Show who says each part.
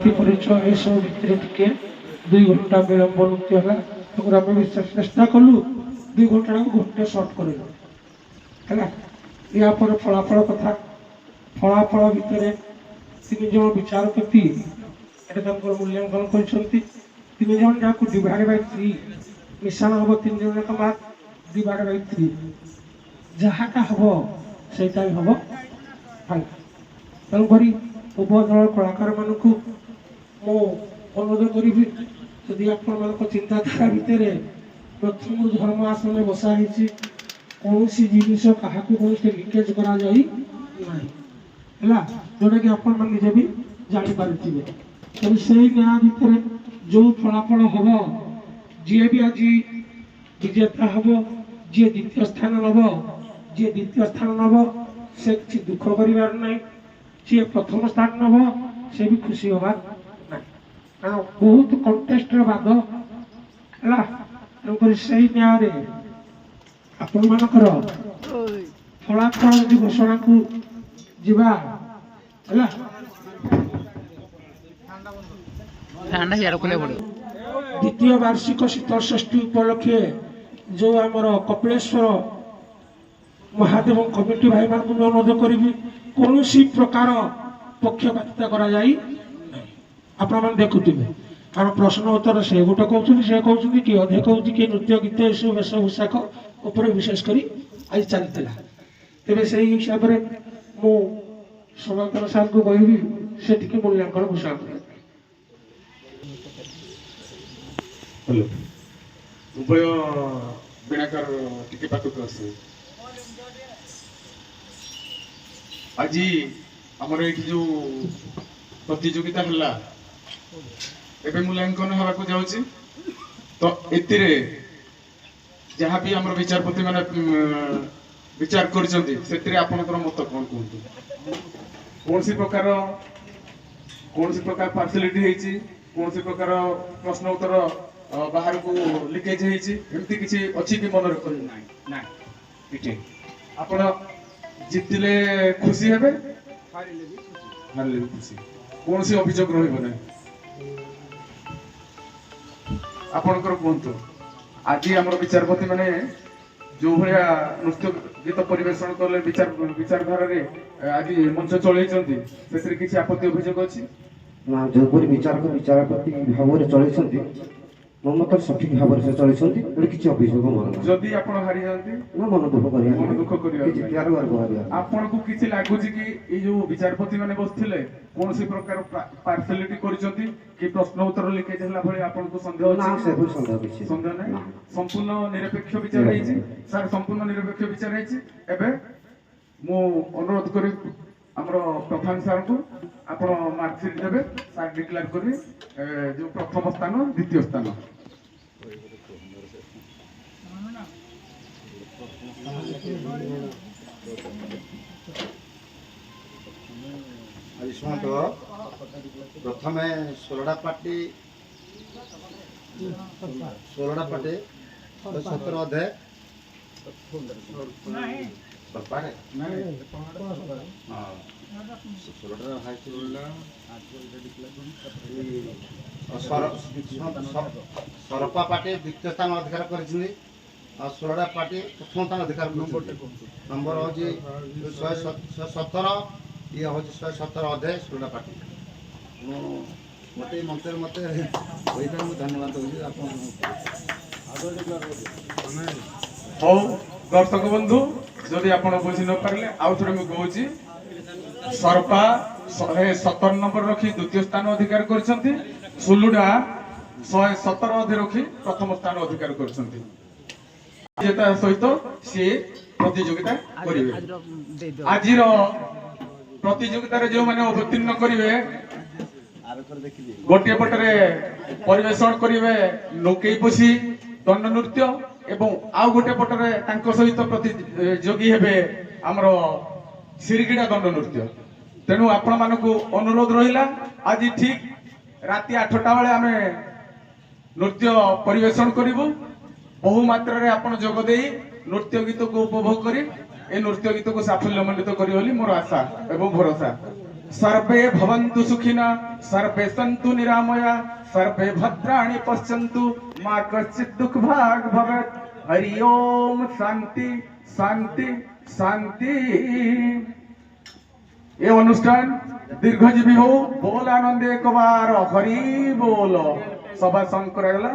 Speaker 1: परिचय ए सब भितर टिके 2 घंटा विलंब नृत्य है तो आम भी चेष्टा कलु 2 घंटा को घंटे सर्ट कर या फलाफल कथा फलाफल भितर 3 जन विचारपति मूल्यांकन कर 3 जन जहाँ डिवाइड बाय 3 मिशाण हम 3 जन मार्क डिवाइड बाय 3 जहाँटा हम से हम तेणुक उपदल कलाकार मानू मो अनुरोध करी जदि आप चिंताधारा भितर प्रथम धर्म आसन बसाई कौन जिनिस क्या लिकेज करा जोटा कि आपजे भी जापारे तेणु से न्याय भितर जो फलाफल हम जी भी आज विजेता हम जी द्वितीय स्थान नब जी द्वितीय स्थान नब से किसी दुख कर जी प्रथम स्थान नब से भी खुशी हबार ना कारण बहुत कंटेस्ट बाद है से न्याय आपण मानकर फलाफल घोषणा को जीवा द्वितीय वार्षिक शीतल षष्ठी उपलक्षे जो आमर कपिलेश्वर महादेव कमिटी भाई मान अनुरोध करी कौन प्रकार पक्षपातिता कर देखुवे कारण प्रश्न उत्तर से गोटे कहते से कहते कि अधे कहते कि नृत्य गीत यू वेशभूषाक उपर विशेषकर आज चलता तेरे से हिसाब से मु सनातन सार को कहबी से मूल्यांकन घोषणा कर
Speaker 2: उभय बीणाकार टिके पाखक आसे आज आमर ये जो प्रतियोगिता है एवं मूल्यांकन हवा को जाऊँगी तो एतिरे जहाँ भी आमर विचारपति मैंने विचार कर आपणकर मत कौन कहतु कौन सी प्रकार पार्सलिटी कौन सी प्रकार प्रश्न उत्तर बाहर को लिकेज एमती किसी अच्छी कि मन रखते आपण जितले खुशी हेबे हारले भी खुशी कौन सी अभियोग रही आपणकर कहतु आज आम विचारपति मैंने जो भाया नृत्य गीत परिवेशन कले विचारधारा आज मंच चल किसी आपत्ति अभियोग अच्छी
Speaker 3: ना जो विचारपति भाव में चलती मो मत सठिक भाव से चलती किसी अभियोग मन
Speaker 2: जदि आप हारी जाती
Speaker 3: ना मन दुख
Speaker 2: कर आपन को किसी लगुच कि ये जो विचारपति मैंने बसथिले कौन सी प्रकार पार्सलिटी करिसंती कि प्रश्न उत्तर लिखेज हला भले आपन को संदेह
Speaker 3: ना से कोई संदेह किछि
Speaker 2: संदेह नै संपूर्ण निरपेक्ष विचार हेछि सर संपूर्ण निरपेक्ष विचार हेछि एबे मो अनुरोध करी हमरो प्रधान सर को आपण मार्कशीट देबे सर डिक्लेयर करी जो प्रथम स्थान द्वितीय स्थान
Speaker 4: शुणत प्रथम 16टा पार्टी 17 अध्याय सरपा पार्टी द्वितीय स्थान अधिकार कर 16टा पार्टी प्रथम स्थान अधिकार नंबर हूँ 117 ये हूँ 117 अध्याय 16टा पार्टी मत मंच मत धन्यवाद
Speaker 2: हो दर्शक बंधु जदि आप बुझी न पारे आउ थे मुझे कौची सरपा 117 नंबर रखी द्वितीय स्थान अधिकार कर सुलुडा 117 अधे रखी प्रथम स्थान अधिकार कर सहित सी प्रतियोगिता करेंगे आज प्रतियोगिता जो मैंने अवतीर्ण करेंगे गोटे पटरे परिवेशन करेंगे नौकई पोषी दंड नृत्य एवं आउ गोटे पटरे सहित प्रतियोगी हेबे आमर सिरगिड़ा दंड नृत्य तेणु आपण मानक अनुरोध रहा आज ठीक राति 8टा बेले आम नृत्य परिवेशन करूँ बहु मात्रा आपण जोगदे नृत्य गीत को उपभोग करी ए नृत्य गीत को साफल्यमंडित करी मोर आशा एवं भरोसा सर्वे भवन्तु सुखिना सर्वे सन्तु निरामया सर्वे भद्राणि पश्यन्तु मा कश्चित् दुःख भाग भवेत्। हरि ओम शांति शांति शांति। ये अनुष्ठान दीर्घजीवी हो। बोल आनंद एक बार हरि बोल। सभा संग करागला।